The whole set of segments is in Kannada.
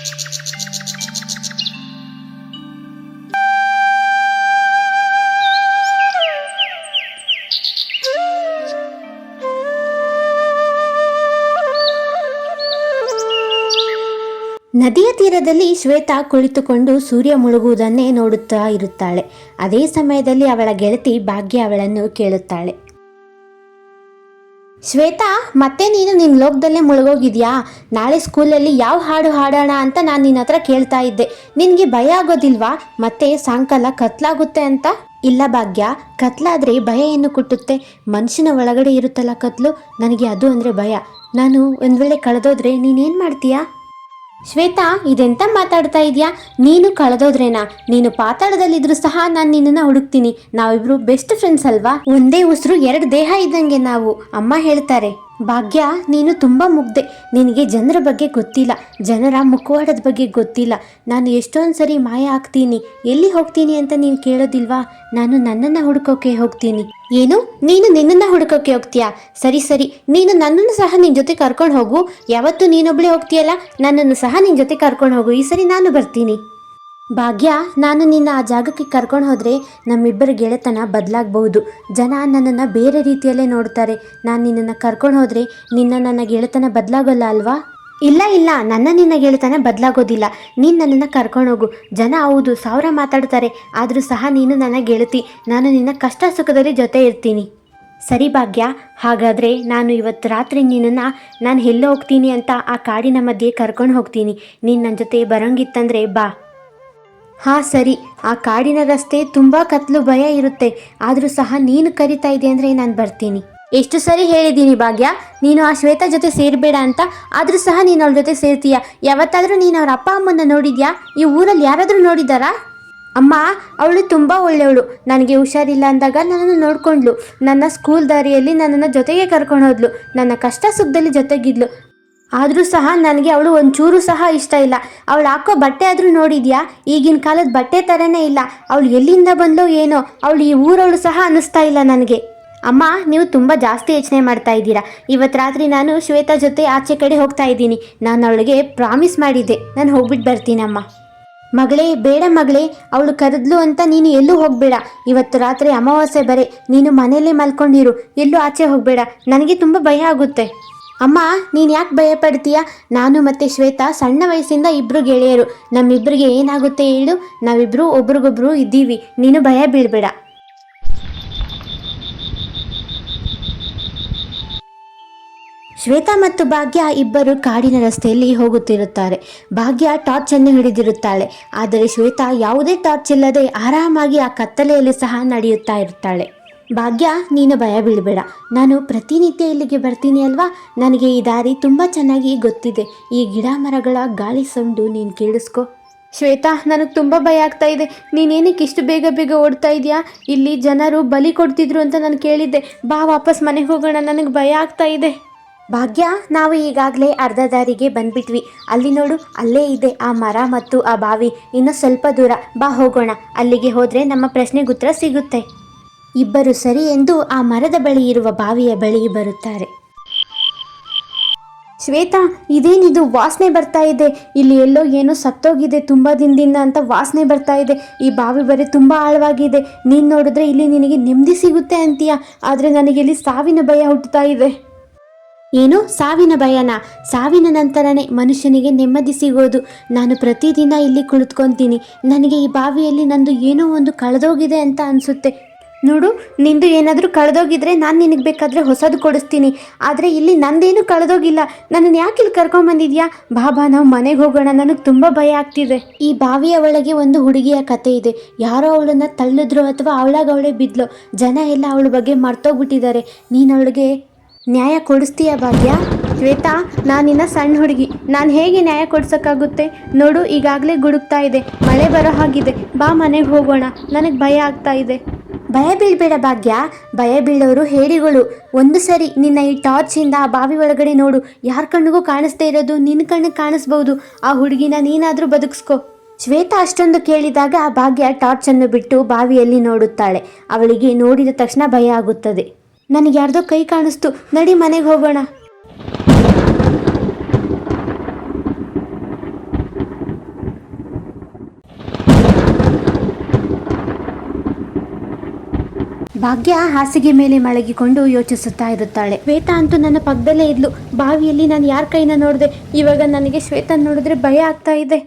ನದಿಯ ತೀರದಲ್ಲಿ ಶ್ವೇತಾ ಕುಳಿತುಕೊಂಡು ಸೂರ್ಯ ಮುಳುಗುವುದನ್ನೇ ನೋಡುತ್ತಾ ಇರುತ್ತಾಳೆ. ಅದೇ ಸಮಯದಲ್ಲಿ ಅವಳ ಗೆಳತಿ ಭಾಗ್ಯ ಅವಳನ್ನು ಕೇಳುತ್ತಾಳೆ. ಶ್ವೇತಾ, ಮತ್ತೆ ನೀನು ನಿನ್ನ ಲೋಕದಲ್ಲೇ ಮುಳುಗೋಗಿದ್ಯಾ? ನಾಳೆ ಸ್ಕೂಲಲ್ಲಿ ಯಾವ ಹಾಡು ಹಾಡೋಣ ಅಂತ ನಾನು ನಿನ್ನ ಹತ್ರ ಕೇಳ್ತಾ ಇದ್ದೆ. ನಿನಗೆ ಭಯ ಆಗೋದಿಲ್ವಾ? ಮತ್ತೆ ಸಾಯಂಕಾಲ ಕತ್ಲಾಗುತ್ತೆ ಅಂತ. ಇಲ್ಲ ಭಾಗ್ಯ, ಕತ್ಲಾದರೆ ಭಯ ಏನು ಕುಟ್ಟುತ್ತೆ? ಮನುಷ್ಯನ ಒಳಗಡೆ ಇರುತ್ತಲ್ಲ ಕತ್ಲು, ನನಗೆ ಅದು ಅಂದರೆ ಭಯ. ನಾನು ಒಂದು ವೇಳೆ ಕಳೆದೋದ್ರೆ ನೀನೇನು ಮಾಡ್ತೀಯಾ? ಶ್ವೇತಾ, ಇದೆಂತ ಮಾತಾಡ್ತಾ ಇದೆಯಾ? ನೀನು ಕಳೆದೋದ್ರೇನಾ? ನೀನು ಪಾತಾಳದಲ್ಲಿದ್ರೂ ಸಹ ನಾನು ನಿನ್ನನ್ನು ಹುಡುಕ್ತೀನಿ. ನಾವಿಬ್ರು ಬೆಸ್ಟ್ ಫ್ರೆಂಡ್ಸ್ ಅಲ್ವಾ? ಒಂದೇ ಉಸಿರು ಎರಡು ದೇಹ ಇದ್ದಂಗೆ ನಾವು, ಅಮ್ಮ ಹೇಳ್ತಾರೆ. ಭಾಗ್ಯ, ನೀನು ತುಂಬ ಮುಗ್ದೆ. ನಿನಗೆ ಜನರ ಬಗ್ಗೆ ಗೊತ್ತಿಲ್ಲ, ಜನರ ಮುಖವಾಡದ ಬಗ್ಗೆ ಗೊತ್ತಿಲ್ಲ. ನಾನು ಎಷ್ಟೊಂದು ಸರಿ ಮಾಯ ಆಗ್ತೀನಿ, ಎಲ್ಲಿ ಹೋಗ್ತೀನಿ ಅಂತ ನೀನು ಕೇಳೋದಿಲ್ವಾ? ನಾನು ನನ್ನನ್ನು ಹುಡುಕೋಕೆ ಹೋಗ್ತೀನಿ. ಏನು? ನೀನು ನಿನ್ನನ್ನು ಹುಡುಕೋಕೆ ಹೋಗ್ತೀಯಾ? ಸರಿ ಸರಿ, ನೀನು ನನ್ನನ್ನು ಸಹ ನಿನ್ನ ಜೊತೆ ಕರ್ಕೊಂಡು ಹೋಗು. ಯಾವತ್ತೂ ನೀನೊಬ್ಬಳೇ ಹೋಗ್ತೀಯಲ್ಲ, ನನ್ನನ್ನು ಸಹ ನಿನ್ನ ಜೊತೆ ಕರ್ಕೊಂಡು ಹೋಗು. ಈ ಸರಿ ನಾನು ಬರ್ತೀನಿ. ಭಾಗ್ಯ, ನಾನು ನಿನ್ನ ಆ ಜಾಗಕ್ಕೆ ಕರ್ಕೊಂಡು ಹೋದರೆ ನಮ್ಮಿಬ್ಬರ ಗೆಳೆತನ ಬದಲಾಗಬಹುದು. ಜನ ನನ್ನನ್ನು ಬೇರೆ ರೀತಿಯಲ್ಲೇ ನೋಡ್ತಾರೆ. ನಾನು ನಿನ್ನನ್ನು ಕರ್ಕೊಂಡು ಹೋದರೆ ನನ್ನ ಗೆಳೆತನ ಬದಲಾಗೋಲ್ಲ ಅಲ್ವಾ? ಇಲ್ಲ ಇಲ್ಲ, ನಿನ್ನ ಗೆಳೆತನ ಬದಲಾಗೋದಿಲ್ಲ. ನೀನು ನನ್ನನ್ನು ಕರ್ಕೊಂಡು ಹೋಗು. ಜನ ಹೌದು 1000 ಮಾತಾಡ್ತಾರೆ, ಆದರೂ ಸಹ ನೀನು ನನ್ನ ಗೆಳತಿ. ನಾನು ನಿನ್ನ ಕಷ್ಟ ಸುಖದಲ್ಲಿ ಜೊತೆ ಇರ್ತೀನಿ. ಸರಿ ಭಾಗ್ಯ, ಹಾಗಾದರೆ ನಾನು ಇವತ್ತು ರಾತ್ರಿ ನಿನ್ನನ್ನು ನಾನು ಎಲ್ಲೋ ಹೋಗ್ತೀನಿ ಅಂತ ಆ ಕಾಡಿನ ಮಧ್ಯೆ ಕರ್ಕೊಂಡು ಹೋಗ್ತೀನಿ. ನೀನು ನನ್ನ ಜೊತೆ ಬರೋಂಗಿತ್ತಂದರೆ ಬಾ. ಹಾಂ ಸರಿ. ಆ ಕಾಡಿನ ರಸ್ತೆ ತುಂಬ ಕತ್ಲು, ಭಯ ಇರುತ್ತೆ. ಆದರೂ ಸಹ ನೀನು ಕರಿತಾ ಇದೆ ಅಂದರೆ ನಾನು ಬರ್ತೀನಿ. ಎಷ್ಟು ಸರಿ ಹೇಳಿದ್ದೀನಿ ಭಾಗ್ಯ, ನೀನು ಆ ಶ್ವೇತಾ ಜೊತೆ ಸೇರಬೇಡ ಅಂತ. ಆದರೂ ಸಹ ನೀನು ಅವಳ ಜೊತೆ ಸೇರ್ತೀಯ. ಯಾವತ್ತಾದರೂ ನೀನು ಅವ್ರ ಅಪ್ಪ ಅಮ್ಮನ ನೋಡಿದ್ಯಾ? ಈ ಊರಲ್ಲಿ ಯಾರಾದರೂ ನೋಡಿದ್ದಾರಾ? ಅಮ್ಮ, ಅವಳು ತುಂಬ ಒಳ್ಳೆಯವಳು. ನನಗೆ ಹುಷಾರಿಲ್ಲ ಅಂದಾಗ ನನ್ನನ್ನು ನೋಡಿಕೊಂಡ್ಳು. ನನ್ನ ಸ್ಕೂಲ್ ದಾರಿಯಲ್ಲಿ ನನ್ನನ್ನು ಜೊತೆಗೆ ಕರ್ಕೊಂಡು ಹೋದ್ಲು. ನನ್ನ ಕಷ್ಟ ಸುಖದಲ್ಲಿ ಜೊತೆಗಿದ್ಲು. ಆದರೂ ಸಹ ನನಗೆ ಅವಳು ಒಂಚೂರು ಸಹ ಇಷ್ಟ ಇಲ್ಲ. ಅವಳು ಹಾಕೋ ಬಟ್ಟೆ ಆದರೂ ನೋಡಿದ್ಯಾ? ಈಗಿನ ಕಾಲದ ಬಟ್ಟೆ ಥರನೇ ಇಲ್ಲ. ಅವಳು ಎಲ್ಲಿಂದ ಬಂದೋ ಏನೋ, ಅವಳು ಈ ಊರವಳು ಸಹ ಅನ್ನಿಸ್ತಾ ಇಲ್ಲ ನನಗೆ. ಅಮ್ಮ, ನೀವು ತುಂಬ ಜಾಸ್ತಿ ಯೋಚನೆ ಮಾಡ್ತಾ ಇದ್ದೀರಾ. ಇವತ್ತು ರಾತ್ರಿ ನಾನು ಶ್ವೇತಾ ಜೊತೆ ಆಚೆ ಕಡೆ ಹೋಗ್ತಾ ಇದ್ದೀನಿ. ನಾನು ಅವಳಿಗೆ ಪ್ರಾಮಿಸ್ ಮಾಡಿದ್ದೆ, ನಾನು ಹೋಗ್ಬಿಟ್ಟು ಬರ್ತೀನಮ್ಮ. ಮಗಳೇ, ಬೇಡ ಮಗಳೇ, ಅವಳು ಕರೆದ್ಲು ಅಂತ ನೀನು ಎಲ್ಲೂ ಹೋಗಬೇಡ. ಇವತ್ತು ರಾತ್ರಿ ಅಮಾವಾಸ್ಯೆ ಬರೆ, ನೀನು ಮನೆಯಲ್ಲೇ ಮಲ್ಕೊಂಡಿರು, ಎಲ್ಲೂ ಆಚೆ ಹೋಗಬೇಡ. ನನಗೆ ತುಂಬ ಭಯ ಆಗುತ್ತೆ. ಅಮ್ಮ, ನೀನು ಯಾಕೆ ಭಯ ಪಡ್ತೀಯ? ನಾನು ಮತ್ತು ಶ್ವೇತಾ ಸಣ್ಣ ವಯಸ್ಸಿಂದ ಇಬ್ಬರು ಗೆಳೆಯರು. ನಮ್ಮಿಬ್ಬರಿಗೆ ಏನಾಗುತ್ತೆ ಹೇಳು? ನಾವಿಬ್ಬರು ಒಬ್ರಿಗೊಬ್ರು ಇದ್ದೀವಿ. ನೀನು ಭಯ ಬೀಳಬೇಡ. ಶ್ವೇತಾ ಮತ್ತು ಭಾಗ್ಯ ಇಬ್ಬರು ಕಾಡಿನ ರಸ್ತೆಯಲ್ಲಿ ಹೋಗುತ್ತಿರುತ್ತಾರೆ. ಭಾಗ್ಯ ಟಾರ್ಚನ್ನು ಹಿಡಿದಿರುತ್ತಾಳೆ, ಆದರೆ ಶ್ವೇತಾ ಯಾವುದೇ ಟಾರ್ಚ್ ಇಲ್ಲದೆ ಆರಾಮಾಗಿ ಆ ಕತ್ತಲೆಯಲ್ಲಿ ಸಹ ನಡೆಯುತ್ತಾ ಇರುತ್ತಾಳೆ. ಭಾಗ್ಯ, ನೀನು ಭಯ ಬೀಳಬೇಡ. ನಾನು ಪ್ರತಿನಿತ್ಯ ಇಲ್ಲಿಗೆ ಬರ್ತೀನಿ ಅಲ್ವಾ? ನನಗೆ ಈ ದಾರಿ ತುಂಬ ಚೆನ್ನಾಗಿ ಗೊತ್ತಿದೆ. ಈ ಗಿಡ ಮರಗಳ ಗಾಳಿ ಸೌಂಡು ನೀನು ಕೇಳಿಸ್ಕೊ. ಶ್ವೇತಾ, ನನಗೆ ತುಂಬ ಭಯ ಆಗ್ತಾ ಇದೆ. ನೀನೇನಕ್ಕೆ ಇಷ್ಟು ಬೇಗ ಬೇಗ ಓಡ್ತಾ ಇದೆಯಾ? ಇಲ್ಲಿ ಜನರು ಬಲಿ ಕೊಡ್ತಿದ್ರು ಅಂತ ನಾನು ಕೇಳಿದ್ದೆ. ಬಾ, ವಾಪಸ್ ಮನೆಗೆ ಹೋಗೋಣ, ನನಗೆ ಭಯ ಆಗ್ತಾ ಇದೆ. ಭಾಗ್ಯ, ನಾವು ಈಗಾಗಲೇ ಅರ್ಧ ದಾರಿಗೆ ಬಂದ್ಬಿಟ್ವಿ. ಅಲ್ಲಿ ನೋಡು, ಅಲ್ಲೇ ಇದೆ ಆ ಮರ ಮತ್ತು ಆ ಬಾವಿ. ಇನ್ನು ಸ್ವಲ್ಪ ದೂರ ಬಾ, ಹೋಗೋಣ. ಅಲ್ಲಿಗೆ ಹೋದರೆ ನಮ್ಮ ಪ್ರಶ್ನೆಗೆ ಉತ್ತರ ಸಿಗುತ್ತೆ. ಇಬ್ಬರು ಸರಿ ಎಂದು ಆ ಮರದ ಬಳಿ ಇರುವ ಬಾವಿಯ ಬಳಿ ಬರುತ್ತಾರೆ. ಶ್ವೇತಾ, ಇದೇನಿದು? ವಾಸನೆ ಬರ್ತಾ ಇದೆ. ಇಲ್ಲಿ ಎಲ್ಲೋ ಏನೋ ಸತ್ತೋಗಿದೆ ತುಂಬ ದಿನದಿಂದ ಅಂತ ವಾಸನೆ ಬರ್ತಾ ಇದೆ. ಈ ಬಾವಿ ಬರೀ ತುಂಬ ಆಳವಾಗಿದೆ. ನೀನು ನೋಡಿದ್ರೆ ಇಲ್ಲಿ ನಿನಗೆ ನೆಮ್ಮದಿ ಸಿಗುತ್ತೆ ಅಂತೀಯ, ಆದರೆ ನನಗೆ ಇಲ್ಲಿ ಸಾವಿನ ಭಯ ಹುಟ್ಟುತ್ತಾ ಇದೆ. ಏನು ಸಾವಿನ ಭಯನಾ? ಸಾವಿನ ನಂತರನೇ ಮನುಷ್ಯನಿಗೆ ನೆಮ್ಮದಿ ಸಿಗೋದು. ನಾನು ಪ್ರತಿದಿನ ಇಲ್ಲಿ ಕುಳಿತುಕೊತೀನಿ. ನನಗೆ ಈ ಬಾವಿಯಲ್ಲಿ ನಂದು ಏನೋ ಒಂದು ಕಳೆದೋಗಿದೆ ಅಂತ ಅನಿಸುತ್ತೆ. ನೋಡು, ನಿಂದು ಏನಾದರೂ ಕಳೆದೋಗಿದ್ರೆ ನಾನು ನಿನಗೆ ಬೇಕಾದರೆ ಹೊಸದು ಕೊಡಿಸ್ತೀನಿ. ಆದರೆ ಇಲ್ಲಿ ನಂದೇನು ಕಳೆದೋಗಿಲ್ಲ. ನನ್ನನ್ನು ಯಾಕೆ ಇಲ್ಲಿ ಕರ್ಕೊಂಬಂದಿದ್ಯಾ? ಬಾಬಾ, ನಾವು ಮನೆಗೆ ಹೋಗೋಣ, ನನಗೆ ತುಂಬ ಭಯ ಆಗ್ತಿದೆ. ಈ ಬಾವಿಯ ಒಳಗೆ ಒಂದು ಹುಡುಗಿಯ ಕತೆ ಇದೆ. ಯಾರೋ ಅವಳನ್ನು ತಳ್ಳಿದ್ರು ಅಥವಾ ಅವಳೇ ಬಿದ್ಲು. ಜನ ಎಲ್ಲ ಅವಳ ಬಗ್ಗೆ ಮರ್ತೋಗ್ಬಿಟ್ಟಿದ್ದಾರೆ. ನೀನು ಅವಳಿಗೆ ನ್ಯಾಯ ಕೊಡಿಸ್ತೀಯಾ ಭಾಗ್ಯ? ಶ್ವೇತಾ, ನಾನಿನ್ನ ಸಣ್ಣ ಹುಡುಗಿ, ನಾನು ಹೇಗೆ ನ್ಯಾಯ ಕೊಡ್ಸೋಕ್ಕಾಗುತ್ತೆ? ನೋಡು, ಈಗಾಗಲೇ ಗುಡುಕ್ತಾ ಇದೆ, ಮಳೆ ಬರೋ ಹಾಗಿದೆ. ಬಾ, ಮನೆಗೆ ಹೋಗೋಣ, ನನಗೆ ಭಯ ಆಗ್ತಾ ಇದೆ. ಭಯ ಬೀಳಬೇಡ ಭಾಗ್ಯ. ಭಯ ಬೀಳೋರು ಹೇಡಿಗಳು. ಒಂದು ಸರಿ ನಿನ್ನ ಈ ಟಾರ್ಚಿಂದ ಆ ಬಾವಿ ಒಳಗಡೆ ನೋಡು. ಯಾರ ಕಣ್ಣಿಗೂ ಕಾಣಿಸ್ದೇ ಇರೋದು ನಿನ್ನ ಕಣ್ಣಿಗೆ ಕಾಣಿಸ್ಬೋದು. ಆ ಹುಡುಗಿನ ನೀನಾದರೂ ಬದುಕಿಸ್ಕೊ. ಶ್ವೇತಾ ಅಷ್ಟೊಂದು ಕೇಳಿದಾಗ ಭಾಗ್ಯ ಟಾರ್ಚನ್ನು ಬಿಟ್ಟು ಬಾವಿಯಲ್ಲಿ ನೋಡುತ್ತಾಳೆ. ಅವಳಿಗೆ ನೋಡಿದ ತಕ್ಷಣ ಭಯ ಆಗುತ್ತದೆ. ನನಗೆ ಯಾರ್ದೋ ಕೈ ಕಾಣಿಸ್ತು, ನಡಿ ಮನೆಗೆ ಹೋಗೋಣ. ಭಾಗ್ಯ ಹಾಸಿಗೆ ಮೇಲೆ ಮಲಗಿಕೊಂಡು ಯೋಚಿಸುತ್ತಾ ಇರುತ್ತಾಳೆ. ಶ್ವೇತಾ ಅಂತೂ ನನ್ನ ಪಕ್ಕದಲ್ಲೇ ಇದ್ಲು. ಬಾವಿಯಲ್ಲಿ ನಾನು ಯಾರ ಕೈನ ನೋಡಿದೆ, ಇವಾಗ ನನಗೆ ಶ್ವೇತಾ ನೋಡಿದ್ರೆ ಭಯ ಆಗ್ತಾ ಇದೆ.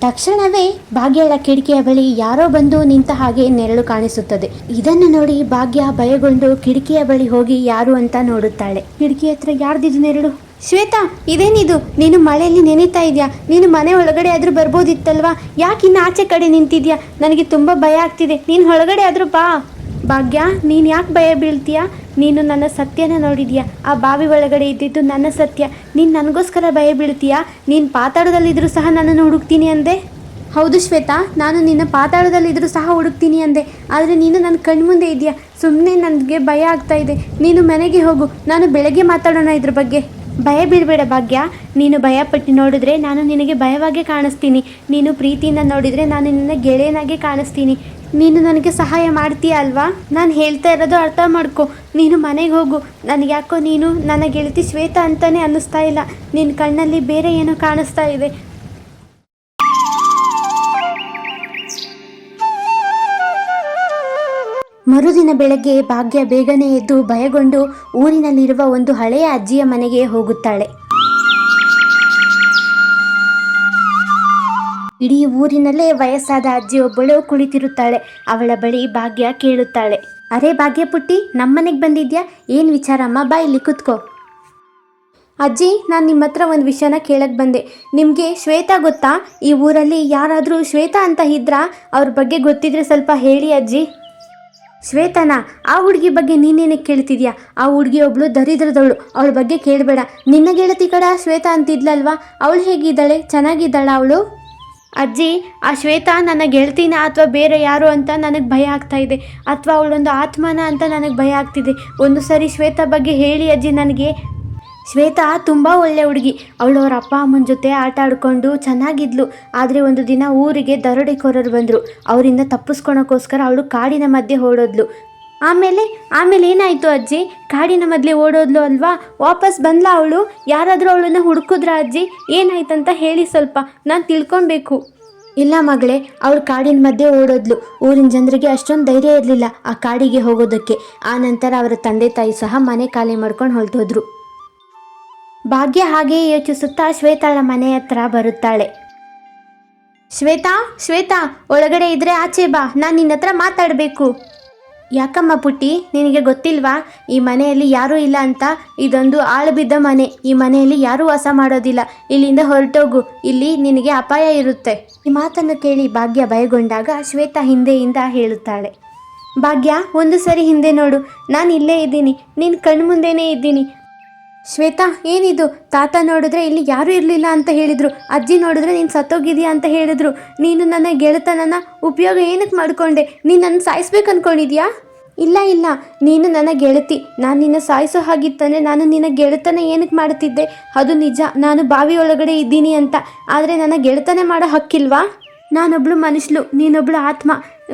ತಕ್ಷಣವೇ ಭಾಗ್ಯಳ ಕಿಟಕಿಯ ಬಳಿ ಯಾರೋ ಬಂದು ನಿಂತ ಹಾಗೆ ನೆರಳು ಕಾಣಿಸುತ್ತದೆ. ಇದನ್ನು ನೋಡಿ ಭಾಗ್ಯ ಭಯಗೊಂಡು ಕಿಟಕಿಯ ಬಳಿ ಹೋಗಿ ಯಾರು ಅಂತ ನೋಡುತ್ತಾಳೆ. ಕಿಟಕಿ ಹತ್ರ ಯಾರ್ದಿದು ನೆರಳು? ಶ್ವೇತಾ, ಇದೇನಿದು? ನೀನು ಮಳೆಯಲ್ಲಿ ನೆನೀತಾ ಇದೆಯಾ? ನೀನು ಮನೆ ಒಳಗಡೆ ಆದ್ರೂ ಬರ್ಬೋದಿತ್ತಲ್ವಾ? ಯಾಕೆ ಇನ್ನು ಆಚೆ ಕಡೆ ನಿಂತಿದ್ಯಾ? ನನಗೆ ತುಂಬ ಭಯ ಆಗ್ತಿದೆ. ನೀನು ಒಳಗಡೆ ಆದ್ರೂ ಬಾ. ಭಾಗ್ಯ, ನೀನು ಯಾಕೆ ಭಯ ಬೀಳ್ತೀಯಾ? ನೀನು ನನ್ನ ಸತ್ಯನ ನೋಡಿದ್ಯಾ? ಆ ಬಾವಿ ಒಳಗಡೆ ಇದ್ದಿದ್ದು ನನ್ನ ಸತ್ಯ. ನೀನು ನನಗೋಸ್ಕರ ಭಯ ಬೀಳ್ತೀಯಾ? ನೀನು ಪಾತಾಳದಲ್ಲಿದ್ದರೂ ಸಹ ನನ್ನನ್ನು ಹುಡುಕ್ತೀನಿ ಅಂದೆ. ಹೌದು ಶ್ವೇತಾ, ನಾನು ನಿನ್ನ ಪಾತಾಳದಲ್ಲಿದ್ದರೂ ಸಹ ಹುಡುಕ್ತೀನಿ ಅಂದೆ. ಆದರೆ ನೀನು ನನ್ನ ಕಣ್ಮುಂದೆ ಇದೆಯಾ. ಸುಮ್ಮನೆ ನನಗೆ ಭಯ ಆಗ್ತಾ ಇದೆ. ನೀನು ಮನೆಗೆ ಹೋಗು, ನಾನು ಬೆಳಗ್ಗೆ ಮಾತಾಡೋಣ ಇದ್ರ ಬಗ್ಗೆ. ಭಯ ಬೀಳಬೇಡ ಭಾಗ್ಯ. ನೀನು ಭಯಪಟ್ಟು ನೋಡಿದ್ರೆ ನಾನು ನಿನಗೆ ಭಯವಾಗೇ ಕಾಣಿಸ್ತೀನಿ. ನೀನು ಪ್ರೀತಿಯಿಂದ ನೋಡಿದರೆ ನಾನು ನಿನ್ನ ಗೆಳೆಯನಾಗೆ ಕಾಣಿಸ್ತೀನಿ. ನೀನು ನನಗೆ ಸಹಾಯ ಮಾಡ್ತೀಯ ಅಲ್ವಾ? ನಾನು ಹೇಳ್ತಾ ಇರೋದು ಅರ್ಥ ಮಾಡ್ಕೊ. ನೀನು ಮನೆಗೆ ಹೋಗು. ನನಗೆ ಯಾಕೋ ನೀನು ನನ್ನ ಗೆಳತಿ ಶ್ವೇತಾ ಅಂತಾನೆ ಅನ್ನಿಸ್ತಾ ಇಲ್ಲ. ನಿನ್ನ ಕಣ್ಣಲ್ಲಿ ಬೇರೆ ಏನೋ ಕಾಣಿಸ್ತಾ ಇದೆ. ಮರುದಿನ ಬೆಳಗ್ಗೆ ಭಾಗ್ಯ ಬೇಗನೆ ಎದ್ದು ಭಯಗೊಂಡು ಊರಿನಲ್ಲಿರುವ ಒಂದು ಹಳೆಯ ಅಜ್ಜಿಯ ಮನೆಗೆ ಹೋಗುತ್ತಾಳೆ. ಇಡೀ ಊರಿನಲ್ಲೇ ವಯಸ್ಸಾದ ಅಜ್ಜಿಯೊಬ್ಬಳು ಕುಳಿತಿರುತ್ತಾಳೆ. ಅವಳ ಬಳಿ ಭಾಗ್ಯ ಕೇಳುತ್ತಾಳೆ. ಅರೆ ಭಾಗ್ಯ ಪುಟ್ಟಿ, ನಮ್ಮನೆಗೆ ಬಂದಿದ್ಯಾ? ಏನು ವಿಚಾರಮ್ಮ? ಬಾ ಇಲ್ಲಿ ಕುತ್ಕೋ. ಅಜ್ಜಿ, ನಾನು ನಿಮ್ಮ ಹತ್ರ ಒಂದು ವಿಷಯನ ಕೇಳಕ್ಕೆ ಬಂದೆ. ನಿಮಗೆ ಶ್ವೇತಾ ಗೊತ್ತಾ? ಈ ಊರಲ್ಲಿ ಯಾರಾದರೂ ಶ್ವೇತಾ ಅಂತ ಇದ್ರಾ? ಅವ್ರ ಬಗ್ಗೆ ಗೊತ್ತಿದ್ರೆ ಸ್ವಲ್ಪ ಹೇಳಿ ಅಜ್ಜಿ. ಶ್ವೇತಾನಾ? ಆ ಹುಡುಗಿ ಬಗ್ಗೆ ನೀನೇನಕ್ಕೆ ಕೇಳ್ತಿದ್ಯಾ? ಆ ಹುಡುಗಿ ಒಬ್ಳು ದರಿದ್ರದವಳು. ಅವಳ ಬಗ್ಗೆ ಕೇಳಬೇಡ. ನಿನ್ನ ಗೆಳತಿ ಕಡ ಶ್ವೇತಾ ಅಂತಿದ್ಲಲ್ವಾ? ಅವಳು ಹೇಗಿದ್ದಾಳೆ? ಚೆನ್ನಾಗಿದ್ದಾಳ ಅವಳು? ಅಜ್ಜಿ, ಆ ಶ್ವೇತಾ ನನ್ನ ಗೆಳತಿನ ಅಥವಾ ಬೇರೆ ಯಾರು ಅಂತ ನನಗೆ ಭಯ ಆಗ್ತಾ ಇದೆ. ಅಥವಾ ಅವಳೊಂದು ಆತ್ಮನ ಅಂತ ನನಗೆ ಭಯ ಆಗ್ತಿದೆ. ಒಂದು ಸರಿ ಶ್ವೇತಾ ಬಗ್ಗೆ ಹೇಳಿ ಅಜ್ಜಿ ನನಗೆ. ಶ್ವೇತಾ ತುಂಬ ಒಳ್ಳೆ ಹುಡುಗಿ. ಅವಳು ಅವ್ರ ಅಪ್ಪ ಅಮ್ಮನ ಜೊತೆ ಆಟ ಆಡ್ಕೊಂಡು ಚೆನ್ನಾಗಿದ್ಲು. ಆದರೆ ಒಂದು ದಿನ ಊರಿಗೆ ದರೋಡೆಕೋರರು ಬಂದರು. ಅವರಿಂದ ತಪ್ಪಿಸ್ಕೊಳಕ್ಕೋಸ್ಕರ ಅವಳು ಕಾಡಿನ ಮಧ್ಯೆ ಓಡೋದ್ಲು. ಆಮೇಲೆ ಏನಾಯಿತು ಅಜ್ಜಿ? ಕಾಡಿನ ಮಧ್ಯೆ ಓಡೋದ್ಲು ಅಲ್ವಾ? ವಾಪಸ್ ಬಂದ್ಲಾ ಅವಳು? ಯಾರಾದರೂ ಅವಳನ್ನು ಹುಡುಕಿದ್ರಾ ಅಜ್ಜಿ? ಏನಾಯ್ತಂತ ಹೇಳಿ ಸ್ವಲ್ಪ, ನಾನು ತಿಳ್ಕೊಬೇಕು. ಇಲ್ಲ ಮಗಳೇ, ಅವಳು ಕಾಡಿನ ಮಧ್ಯೆ ಓಡೋದ್ಲು. ಊರಿನ ಜನರಿಗೆ ಅಷ್ಟೊಂದು ಧೈರ್ಯ ಇರಲಿಲ್ಲ ಆ ಕಾಡಿಗೆ ಹೋಗೋದಕ್ಕೆ. ಆ ನಂತರ ಅವರ ತಂದೆ ತಾಯಿ ಸಹ ಮನೆ ಖಾಲಿ ಮಾಡ್ಕೊಂಡು ಹೊರಟೋದ್ರು. ಭಾಗ್ಯ ಹಾಗೆಯೇ ಯೋಚಿಸುತ್ತಾ ಶ್ವೇತಾಳ ಮನೆ ಹತ್ರ ಬರುತ್ತಾಳೆ. ಶ್ವೇತಾ, ಒಳಗಡೆ ಇದ್ರೆ ಆಚೆ ಬಾ, ನಾನು ನಿನ್ನ ಹತ್ರ ಮಾತಾಡಬೇಕು. ಯಾಕಮ್ಮ ಪುಟ್ಟಿ, ನಿನಗೆ ಗೊತ್ತಿಲ್ವಾ ಈ ಮನೆಯಲ್ಲಿ ಯಾರೂ ಇಲ್ಲ ಅಂತ? ಇದೊಂದು ಆಳು ಬಿದ್ದ ಮನೆ. ಈ ಮನೆಯಲ್ಲಿ ಯಾರೂ ವಾಸ ಮಾಡೋದಿಲ್ಲ. ಇಲ್ಲಿಂದ ಹೊರಟೋಗು, ಇಲ್ಲಿ ನಿನಗೆ ಅಪಾಯ ಇರುತ್ತೆ. ಈ ಮಾತನ್ನು ಕೇಳಿ ಭಾಗ್ಯ ಭಯಗೊಂಡಾಗ ಶ್ವೇತಾ ಹಿಂದೆಯಿಂದ ಹೇಳುತ್ತಾಳೆ. ಭಾಗ್ಯ, ಒಂದು ಸರಿ ಹಿಂದೆ ನೋಡು, ನಾನು ಇಲ್ಲೇ ಇದ್ದೀನಿ, ನಿನ್ನ ಕಣ್ಮುಂದೆನೇ ಇದ್ದೀನಿ. ಶ್ವೇತಾ, ಏನಿದು? ತಾತ ನೋಡಿದ್ರೆ ಇಲ್ಲಿ ಯಾರೂ ಇರಲಿಲ್ಲ ಅಂತ ಹೇಳಿದರು. ಅಜ್ಜಿ ನೋಡಿದ್ರೆ ನೀನು ಸತ್ತೋಗಿದೆಯಾ ಅಂತ ಹೇಳಿದ್ರು. ನೀನು ನನ್ನ ಗೆಳೆತನನ ಉಪಯೋಗ ಏನಕ್ಕೆ ಮಾಡಿಕೊಂಡೆ? ನೀನು ನನ್ನ ಸಾಯಿಸ್ಬೇಕು ಅಂದ್ಕೊಂಡಿದ್ಯಾ? ಇಲ್ಲ, ನೀನು ನನ್ನ ಗೆಳತಿ. ನಾನು ನಿನ್ನ ಸಾಯಿಸೋ ಹಾಗಿತ್ತಂದರೆ ನಾನು ನಿನ್ನ ಗೆಳೆತನ ಏನಕ್ಕೆ ಮಾಡ್ತಿದ್ದೆ? ಅದು ನಿಜ, ನಾನು ಬಾವಿ ಒಳಗಡೆ ಇದ್ದೀನಿ ಅಂತ. ಆದರೆ ನನ್ನ ಗೆಳೆತನ ಮಾಡೋ ಹಕ್ಕಿಲ್ವಾ? ನಾನೊಬ್ಳು ಮನುಷ್ಯಳು, ನೀನೊಬ್ಳು ಆತ್ಮ.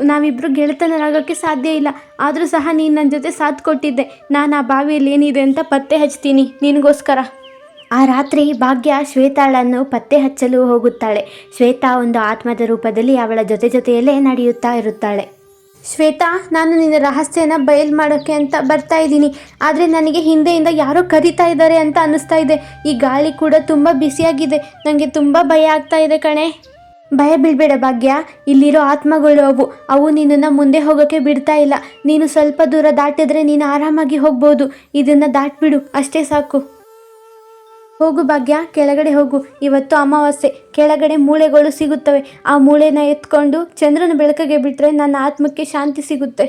ನಾವಿಬ್ಬರು ಗೆಳೆತನರಾಗೋಕ್ಕೆ ಸಾಧ್ಯ ಇಲ್ಲ. ಆದರೂ ಸಹ ನೀನು ನನ್ನ ಜೊತೆ ಸಾಥ್ ಕೊಟ್ಟಿದ್ದೆ. ನಾನು ಆ ಬಾವಿಯಲ್ಲಿ ಏನಿದೆ ಅಂತ ಪತ್ತೆ ಹಚ್ತೀನಿ ನಿನಗೋಸ್ಕರ. ಆ ರಾತ್ರಿ ಭಾಗ್ಯ ಶ್ವೇತಾಳನ್ನು ಪತ್ತೆ ಹಚ್ಚಲು ಹೋಗುತ್ತಾಳೆ. ಶ್ವೇತಾ ಒಂದು ಆತ್ಮದ ರೂಪದಲ್ಲಿ ಅವಳ ಜೊತೆಯಲ್ಲೇ ನಡೆಯುತ್ತಾ ಇರುತ್ತಾಳೆ. ಶ್ವೇತಾ, ನಾನು ನಿನ್ನ ರಹಸ್ಯನ ಬಯಲು ಮಾಡೋಕ್ಕೆ ಅಂತ ಬರ್ತಾ ಇದ್ದೀನಿ. ಆದರೆ ನನಗೆ ಹಿಂದೆಯಿಂದ ಯಾರೋ ಕರೀತಾ ಇದ್ದಾರೆ ಅಂತ ಅನ್ನಿಸ್ತಾ ಇದೆ. ಈ ಗಾಳಿ ಕೂಡ ತುಂಬ ಬಿಸಿಯಾಗಿದೆ. ನನಗೆ ತುಂಬ ಭಯ ಆಗ್ತಾ ಇದೆ ಕಣೆ. ಭಯ ಬೀಳಬೇಡ ಭಾಗ್ಯ. ಇಲ್ಲಿರೋ ಆತ್ಮಗಳು ಅವು ನಿನ್ನನ್ನು ಮುಂದೆ ಹೋಗೋಕ್ಕೆ ಬಿಡ್ತಾ ಇಲ್ಲ. ನೀನು ಸ್ವಲ್ಪ ದೂರ ದಾಟಿದ್ರೆ ನೀನು ಆರಾಮಾಗಿ ಹೋಗ್ಬೋದು. ಇದನ್ನು ದಾಟ್ಬಿಡು, ಅಷ್ಟೇ ಸಾಕು. ಹೋಗು ಭಾಗ್ಯ, ಕೆಳಗಡೆ ಹೋಗು. ಇವತ್ತು ಅಮಾವಾಸ್ಯೆ. ಕೆಳಗಡೆ ಮೂಳೆಗಳು ಸಿಗುತ್ತವೆ. ಆ ಮೂಳೆನ ಎತ್ಕೊಂಡು ಚಂದ್ರನ ಬೆಳಕಿಗೆ ಬಿಟ್ಟರೆ ನನ್ನ ಆತ್ಮಕ್ಕೆ ಶಾಂತಿ ಸಿಗುತ್ತೆ.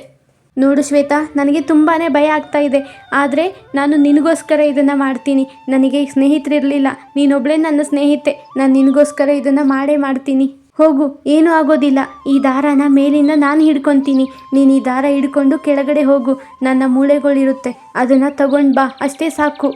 ನೋಡು ಶ್ವೇತಾ, ನನಗೆ ತುಂಬಾ ಭಯ ಆಗ್ತಾ ಇದೆ. ಆದರೆ ನಾನು ನಿನಗೋಸ್ಕರ ಇದನ್ನು ಮಾಡ್ತೀನಿ. ನನಗೆ ಸ್ನೇಹಿತರಿರಲಿಲ್ಲ, ನೀನೊಬ್ಬಳೇ ನನ್ನ ಸ್ನೇಹಿತೆ. ನಾನು ನಿನಗೋಸ್ಕರ ಇದನ್ನು ಮಾಡ್ತೀನಿ. ಹೋಗು, ಏನೂ ಆಗೋದಿಲ್ಲ. ಈ ದಾರನ ಮೇಲಿಂದ ನಾನು ಹಿಡ್ಕೊತೀನಿ. ನೀನು ಈ ದಾರ ಹಿಡ್ಕೊಂಡು ಕೆಳಗಡೆ ಹೋಗು. ನನ್ನ ಮೂಳೆಗಳಿರುತ್ತೆ, ಅದನ್ನು ತಗೊಂಡು ಬಾ, ಅಷ್ಟೇ ಸಾಕು.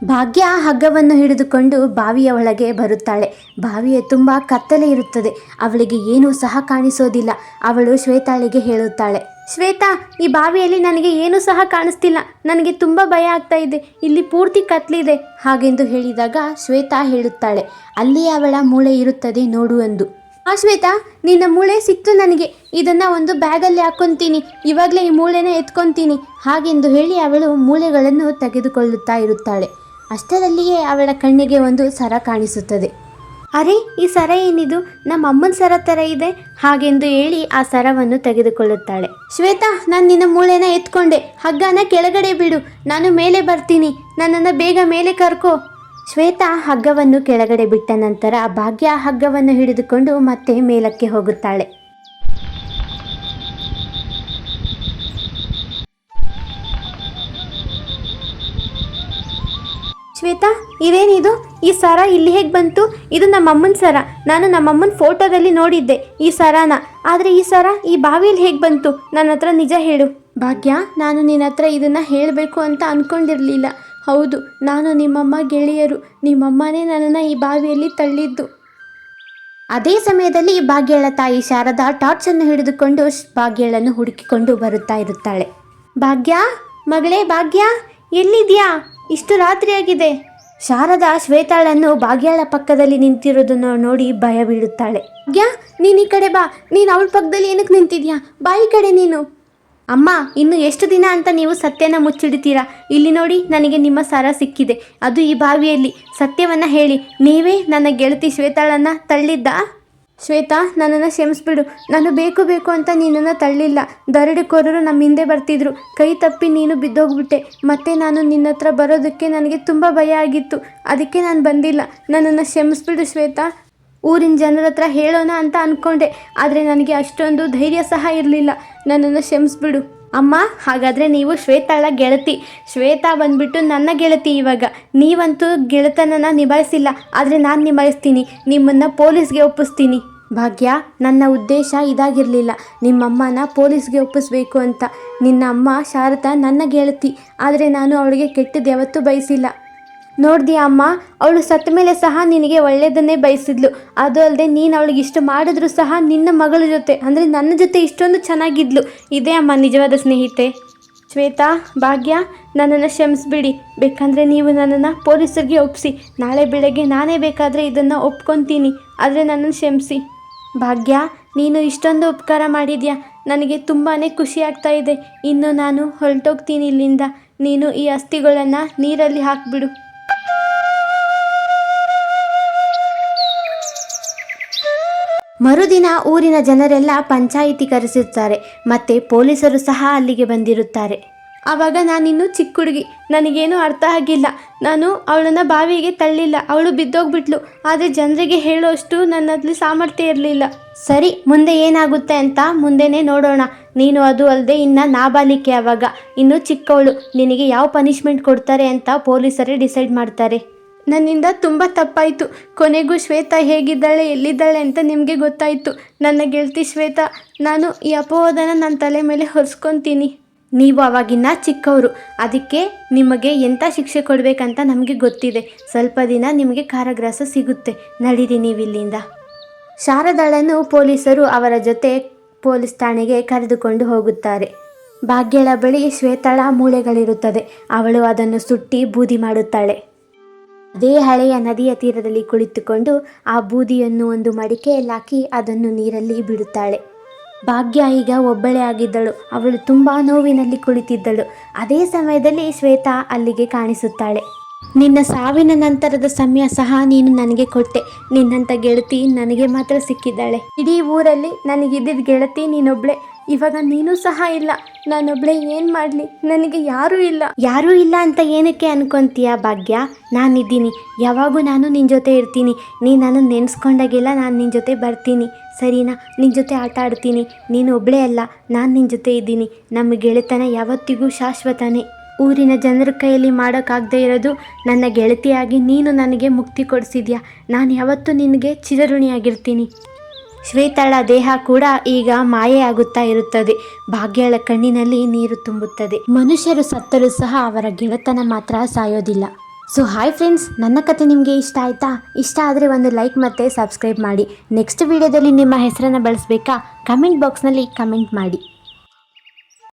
ಭಾಗ್ಯ ಹಗ್ಗವನ್ನು ಹಿಡಿದುಕೊಂಡು ಬಾವಿಯ ಒಳಗೆ ಬರುತ್ತಾಳೆ. ಬಾವಿಯ ತುಂಬ ಕತ್ತಲೆ ಇರುತ್ತದೆ. ಅವಳಿಗೆ ಏನೂ ಸಹ ಕಾಣಿಸೋದಿಲ್ಲ. ಅವಳು ಶ್ವೇತಾಳಿಗೆ ಹೇಳುತ್ತಾಳೆ, ಶ್ವೇತಾ, ಈ ಬಾವಿಯಲ್ಲಿ ನನಗೆ ಏನೂ ಸಹ ಕಾಣಿಸ್ತಿಲ್ಲ. ನನಗೆ ತುಂಬ ಭಯ ಆಗ್ತಾ ಇದೆ. ಇಲ್ಲಿ ಪೂರ್ತಿ ಕತ್ಲಿದೆ. ಹಾಗೆಂದು ಹೇಳಿದಾಗ ಶ್ವೇತಾ ಹೇಳುತ್ತಾಳೆ, ಅಲ್ಲಿ ಅವಳ ಮೂಳೆ ಇರುತ್ತದೆ ನೋಡು ಎಂದು. ಶ್ವೇತಾ, ನಿನ್ನ ಮೂಳೆ ಸಿಕ್ತು ನನಗೆ. ಇದನ್ನು ಒಂದು ಬ್ಯಾಗಲ್ಲಿ ಹಾಕ್ಕೊತೀನಿ. ಇವಾಗಲೇ ಈ ಮೂಳೆನ ಎತ್ಕೊತೀನಿ ಹಾಗೆಂದು ಹೇಳಿ ಅವಳು ಮೂಳೆಗಳನ್ನು ತೆಗೆದುಕೊಳ್ಳುತ್ತಾ ಇರುತ್ತಾಳೆ. ಅಷ್ಟರಲ್ಲಿಯೇ ಅವಳ ಕಣ್ಣಿಗೆ ಒಂದು ಸರ ಕಾಣಿಸುತ್ತದೆ. ಅರೆ, ಈ ಸರ ಏನಿದು? ನಮ್ಮ ಅಮ್ಮನ ಸರ ಥರ ಇದೆ ಹಾಗೆಂದು ಹೇಳಿ ಆ ಸರವನ್ನು ತೆಗೆದುಕೊಳ್ಳುತ್ತಾಳೆ. ಶ್ವೇತಾ, ನಾನು ನಿನ್ನ ಮೂಳೆನ ಎತ್ಕೊಂಡೆ. ಹಗ್ಗನ ಕೆಳಗಡೆ ಬಿಡು, ನಾನು ಮೇಲೆ ಬರ್ತೀನಿ. ನನ್ನನ್ನು ಬೇಗ ಮೇಲೆ ಕರ್ಕೋ. ಶ್ವೇತಾ ಹಗ್ಗವನ್ನು ಕೆಳಗಡೆ ಬಿಟ್ಟ ನಂತರ ಭಾಗ್ಯ ಹಗ್ಗವನ್ನು ಹಿಡಿದುಕೊಂಡು ಮತ್ತೆ ಮೇಲಕ್ಕೆ ಹೋಗುತ್ತಾಳೆ. ಶ್ವೇತಾ, ಇದೇನಿದು? ಈ ಸರ ಇಲ್ಲಿ ಹೇಗೆ ಬಂತು? ಇದು ನಮ್ಮಮ್ಮನ ಸರ. ನಾನು ನಮ್ಮಮ್ಮನ ಫೋಟೋದಲ್ಲಿ ನೋಡಿದ್ದೆ ಈ ಸರನ. ಆದರೆ ಈ ಸರ ಈ ಬಾವಿಯಲ್ಲಿ ಹೇಗೆ ಬಂತು? ನನ್ನ ಹತ್ರ ನಿಜ ಹೇಳು. ಭಾಗ್ಯ, ನಾನು ನಿನ್ನ ಹತ್ರ ಇದನ್ನು ಹೇಳಬೇಕು ಅಂತ ಅಂದ್ಕೊಂಡಿರಲಿಲ್ಲ. ಹೌದು, ನಾನು ನಿಮ್ಮಮ್ಮ ಗೆಳೆಯರು. ನಿಮ್ಮಮ್ಮನೇ ನನ್ನನ್ನು ಈ ಬಾವಿಯಲ್ಲಿ ತಳ್ಳಿದ್ದು. ಅದೇ ಸಮಯದಲ್ಲಿ ಭಾಗ್ಯಳ ತಾಯಿ ಶಾರದಾ ಟಾರ್ಚನ್ನು ಹಿಡಿದುಕೊಂಡು ಭಾಗ್ಯಳನ್ನು ಹುಡುಕಿಕೊಂಡು ಬರುತ್ತಾ ಇರುತ್ತಾಳೆ. ಭಾಗ್ಯ, ಮಗಳೇ ಭಾಗ್ಯ, ಎಲ್ಲಿದ್ಯಾ? ಇಷ್ಟು ರಾತ್ರಿಯಾಗಿದೆ. ಶಾರದಾ ಶ್ವೇತಾಳನ್ನು ಭಾಗ್ಯಳ ಪಕ್ಕದಲ್ಲಿ ನಿಂತಿರೋದನ್ನು ನೋಡಿ ಭಯ ಬೀಳುತ್ತಾಳೆ. ಭಾಗ್ಯ, ನೀನು ಈ ಕಡೆ ಬಾ. ನೀನು ಅವಳ ಪಕ್ಕದಲ್ಲಿ ಏನಕ್ಕೆ ನಿಂತಿದ್ಯಾ? ಬಾ ಈ ಕಡೆ ನೀನು. ಅಮ್ಮ, ಇನ್ನು ಎಷ್ಟು ದಿನ ಅಂತ ನೀವು ಸತ್ಯನ ಮುಚ್ಚಿಡ್ತೀರಾ? ಇಲ್ಲಿ ನೋಡಿ, ನನಗೆ ನಿಮ್ಮ ಸರ ಸಿಕ್ಕಿದೆ. ಅದು ಈ ಬಾವಿಯಲ್ಲಿ. ಸತ್ಯವನ್ನು ಹೇಳಿ, ನೀವೇ ನನ್ನ ಗೆಳತಿ ಶ್ವೇತಾಳನ್ನು ತಳ್ಳಿದ್ದ? ಶ್ವೇತಾ, ನನ್ನನ್ನು ಕ್ಷಮಿಸ್ಬಿಡು. ನಾನು ಬೇಕು ಅಂತ ನಿನ್ನನ್ನು ತಳ್ಳಿಲ್ಲ. ದರೋಡೆಕೋರರು ನಮ್ಮ ಹಿಂದೆ ಬರ್ತಿದ್ರು. ಕೈ ತಪ್ಪಿ ನೀನು ಬಿದ್ದೋಗ್ಬಿಟ್ಟೆ. ಮತ್ತೆ ನಾನು ನಿನ್ನ ಹತ್ರ ಬರೋದಕ್ಕೆ ನನಗೆ ತುಂಬ ಭಯ ಆಗಿತ್ತು. ಅದಕ್ಕೆ ನಾನು ಬಂದಿಲ್ಲ. ನನ್ನನ್ನು ಕ್ಷಮಿಸ್ಬಿಡು ಶ್ವೇತಾ. ಊರಿನ ಜನರ ಹತ್ರ ಹೇಳೋಣ ಅಂತ ಅಂದ್ಕೊಂಡೆ, ಆದರೆ ನನಗೆ ಅಷ್ಟೊಂದು ಧೈರ್ಯ ಸಹ ಇರಲಿಲ್ಲ. ನನ್ನನ್ನು ಕ್ಷಮಿಸ್ಬಿಡು. ಅಮ್ಮ, ಹಾಗಾದರೆ ನೀವು ಶ್ವೇತಾಳ ಗೆಳತಿ. ಶ್ವೇತಾ ಬಂದ್ಬಿಟ್ಟು ನನ್ನ ಗೆಳತಿ. ಇವಾಗ ನೀವಂತೂ ಗೆಳತನನ ನಿಭಾಯಿಸಿಲ್ಲ, ಆದರೆ ನಾನು ನಿಭಾಯಿಸ್ತೀನಿ. ನಿಮ್ಮನ್ನು ಪೊಲೀಸ್ಗೆ ಒಪ್ಪಿಸ್ತೀನಿ. ಭಾಗ್ಯ, ನನ್ನ ಉದ್ದೇಶ ಇದಾಗಿರಲಿಲ್ಲ ನಿಮ್ಮಮ್ಮನ ಪೊಲೀಸ್ಗೆ ಒಪ್ಪಿಸ್ಬೇಕು ಅಂತ. ನಿನ್ನ ಅಮ್ಮ ಶಾರದಾ ನನ್ನ ಗೆಳತಿ, ಆದರೆ ನಾನು ಅವಳಿಗೆ ಕೆಟ್ಟದ್ದು ಯಾವತ್ತೂ ಬಯಸಿಲ್ಲ. ನೋಡ್ದಿಯಾ ಅಮ್ಮ, ಅವಳು ಸತ್ತ ಮೇಲೆ ಸಹ ನಿನಗೆ ಒಳ್ಳೆಯದನ್ನೇ ಬಯಸಿದ್ಲು. ಅದು ಅಲ್ಲದೆ ನೀನು ಅವಳಿಗೆ ಇಷ್ಟು ಮಾಡಿದ್ರೂ ಸಹ ನಿನ್ನ ಮಗಳ ಜೊತೆ ಅಂದರೆ ನನ್ನ ಜೊತೆ ಇಷ್ಟೊಂದು ಚೆನ್ನಾಗಿದ್ಲು. ಇದೇ ಅಮ್ಮ ನಿಜವಾದ ಸ್ನೇಹಿತೆ. ಶ್ವೇತಾ, ಭಾಗ್ಯ, ನನ್ನನ್ನು ಕ್ಷಮಿಸ್ಬಿಡಿ. ಬೇಕಂದರೆ ನೀವು ನನ್ನನ್ನು ಪೊಲೀಸರಿಗೆ ಒಪ್ಪಿಸಿ. ನಾಳೆ ಬೆಳಗ್ಗೆ ನಾನೇ ಬೇಕಾದರೆ ಇದನ್ನು ಒಪ್ಕೊತೀನಿ, ಆದರೆ ನನ್ನನ್ನು ಕ್ಷಮಿಸಿ. ಭಾಗ್ಯ, ನೀನು ಇಷ್ಟೊಂದು ಉಪಕಾರ ಮಾಡಿದ್ಯಾ. ನನಗೆ ತುಂಬಾ ಖುಷಿ ಆಗ್ತಾ ಇದೆ. ಇನ್ನು ನಾನು ಹೊರಟೋಗ್ತೀನಿ ಇಲ್ಲಿಂದ. ನೀನು ಈ ಅಸ್ಥಿಗಳನ್ನು ನೀರಲ್ಲಿ ಹಾಕಿಬಿಡು. ಮರುದಿನ ಊರಿನ ಜನರೆಲ್ಲ ಪಂಚಾಯಿತಿ ಕರೆಸಿರ್ತಾರೆ. ಮತ್ತು ಪೊಲೀಸರು ಸಹ ಅಲ್ಲಿಗೆ ಬಂದಿರುತ್ತಾರೆ. ಆವಾಗ ನಾನಿನ್ನೂ ಚಿಕ್ಕ ಹುಡುಗಿ, ನನಗೇನು ಅರ್ಥ ಆಗಿಲ್ಲ. ನಾನು ಅವಳನ್ನು ಬಾವಿಗೆ ತಳ್ಳಿಲ್ಲ, ಅವಳು ಬಿದ್ದೋಗ್ಬಿಟ್ಲು. ಆದರೆ ಜನರಿಗೆ ಹೇಳೋಷ್ಟು ನನ್ನಲ್ಲಿ ಸಾಮರ್ಥ್ಯ ಇರಲಿಲ್ಲ. ಸರಿ, ಮುಂದೆ ಏನಾಗುತ್ತೆ ಅಂತ ಮುಂದೆನೇ ನೋಡೋಣ. ನೀನು ಅದು ಅಲ್ಲದೆ ಇನ್ನು ನಾಬಾಲಿಕೆ. ಆವಾಗ ಇನ್ನೂ ಚಿಕ್ಕವಳು. ನಿನಗೆ ಯಾವ ಪನಿಷ್ಮೆಂಟ್ ಕೊಡ್ತಾರೆ ಅಂತ ಪೊಲೀಸರೇ ಡಿಸೈಡ್ ಮಾಡ್ತಾರೆ. ನನ್ನಿಂದ ತುಂಬ ತಪ್ಪಾಯಿತು. ಕೊನೆಗೂ ಶ್ವೇತಾ ಹೇಗಿದ್ದಾಳೆ, ಎಲ್ಲಿದ್ದಾಳೆ ಅಂತ ನಿಮಗೆ ಗೊತ್ತಾಯಿತು. ನನ್ನ ಗೆಳತಿ ಶ್ವೇತಾ, ನಾನು ಈ ಅಪವಾದನ ನನ್ನ ತಲೆ ಮೇಲೆ ಹೊರಿಸ್ಕೊತೀನಿ. ನೀವು ಆವಾಗಿನ್ನ ಚಿಕ್ಕವರು, ಅದಕ್ಕೆ ನಿಮಗೆ ಎಂಥ ಶಿಕ್ಷೆ ಕೊಡಬೇಕಂತ ನಮಗೆ ಗೊತ್ತಿದೆ. ಸ್ವಲ್ಪ ದಿನ ನಿಮಗೆ ಕಾರಾಗೃಹ ಸಿಗುತ್ತೆ. ನಡೀರಿ ನೀವಿಲ್ಲಿಂದ. ಶಾರದಾಳನ್ನು ಪೊಲೀಸರು ಅವರ ಜೊತೆ ಪೊಲೀಸ್ ಠಾಣೆಗೆ ಕರೆದುಕೊಂಡು ಹೋಗುತ್ತಾರೆ. ಭಾಗ್ಯಳ ಬಳಿ ಶ್ವೇತಾಳ ಮೂಳೆಗಳಿರುತ್ತದೆ. ಅವಳು ಅದನ್ನು ಸುಟ್ಟಿ ಬೂದಿ ಮಾಡುತ್ತಾಳೆ. ಅದೇ ಹಳೆಯ ನದಿಯ ತೀರದಲ್ಲಿ ಕುಳಿತುಕೊಂಡು ಆ ಬೂದಿಯನ್ನು ಒಂದು ಮಡಿಕೆಯಲ್ಲಿ ಹಾಕಿ ಅದನ್ನು ನೀರಲ್ಲಿ ಬಿಡುತ್ತಾಳೆ. ಭಾಗ್ಯ ಈಗ ಒಬ್ಬಳೇ ಆಗಿದ್ದಳು. ಅವಳು ತುಂಬ ನೋವಿನಲ್ಲಿ ಕುಳಿತಿದ್ದಳು. ಅದೇ ಸಮಯದಲ್ಲಿ ಶ್ವೇತಾ ಅಲ್ಲಿಗೆ ಕಾಣಿಸುತ್ತಾಳೆ. ನಿನ್ನ ಸಾವಿನ ನಂತರದ ಸಮಯ ಸಹ ನೀನು ನನಗೆ ಕೊಟ್ಟೆ. ನಿನ್ನಂಥ ಗೆಳತಿ ನನಗೆ ಮಾತ್ರ ಸಿಕ್ಕಿದ್ದಾಳೆ. ಇಡೀ ಊರಲ್ಲಿ ನನಗಿದ್ದಿದ್ದ ಗೆಳತಿ ನೀನೊಬ್ಳೆ. ಇವಾಗ ನೀನು ಸಹ ಇಲ್ಲ. ನಾನೊಬ್ಳೆ ಏನು ಮಾಡಲಿ? ನನಗೆ ಯಾರೂ ಇಲ್ಲ ಅಂತ ಏನಕ್ಕೆ ಅನ್ಕೊತೀಯ ಭಾಗ್ಯ? ನಾನಿದ್ದೀನಿ. ಯಾವಾಗೂ ನಾನು ನಿನ್ನ ಜೊತೆ ಇರ್ತೀನಿ. ನೀನು ನನ್ನನ್ನು ನೆನೆಸ್ಕೊಂಡಾಗೆಲ್ಲ ನಾನು ನಿನ್ನ ಜೊತೆ ಬರ್ತೀನಿ, ಸರಿನಾ? ನಿನ್ನ ಜೊತೆ ಆಟ ಆಡ್ತೀನಿ. ನೀನು ಒಬ್ಬಳೇ ಅಲ್ಲ, ನಾನು ನಿನ್ನ ಜೊತೆ ಇದ್ದೀನಿ. ನಮ್ಮ ಗೆಳೆತನ ಯಾವತ್ತಿಗೂ ಶಾಶ್ವತನೇ. ಊರಿನ ಜನರ ಕೈಯಲ್ಲಿ ಮಾಡೋಕ್ಕಾಗದೇ ಇರೋದು ನನ್ನ ಗೆಳತಿಯಾಗಿ ನೀನು ನನಗೆ ಮುಕ್ತಿ ಕೊಡಿಸಿದ್ಯಾ. ನಾನು ಯಾವತ್ತೂ ನಿನಗೆ ಚಿರಋಣಿಯಾಗಿರ್ತೀನಿ. ಶ್ವೇತಾಳ ದೇಹ ಕೂಡ ಈಗ ಮಾಯೆಯಾಗುತ್ತಾ ಇರುತ್ತದೆ. ಭಾಗ್ಯಳ ಕಣ್ಣಿನಲ್ಲಿ ನೀರು ತುಂಬುತ್ತದೆ. ಮನುಷ್ಯರು ಸತ್ತರೂ ಸಹ ಅವರ ಗೆಳೆತನ ಮಾತ್ರ ಸಾಯೋದಿಲ್ಲ. ಸೊ ಹಾಯ್ ಫ್ರೆಂಡ್ಸ್, ನನ್ನ ಕತೆ ನಿಮಗೆ ಇಷ್ಟ ಆಯಿತಾ? ಇಷ್ಟ ಆದರೆ ಒಂದು ಲೈಕ್ ಮತ್ತು ಸಬ್ಸ್ಕ್ರೈಬ್ ಮಾಡಿ. ನೆಕ್ಸ್ಟ್ ವಿಡಿಯೋದಲ್ಲಿ ನಿಮ್ಮ ಹೆಸರನ್ನು ಬಳಸಬೇಕಾ? ಕಮೆಂಟ್ ಬಾಕ್ಸ್ನಲ್ಲಿ ಕಮೆಂಟ್ ಮಾಡಿ.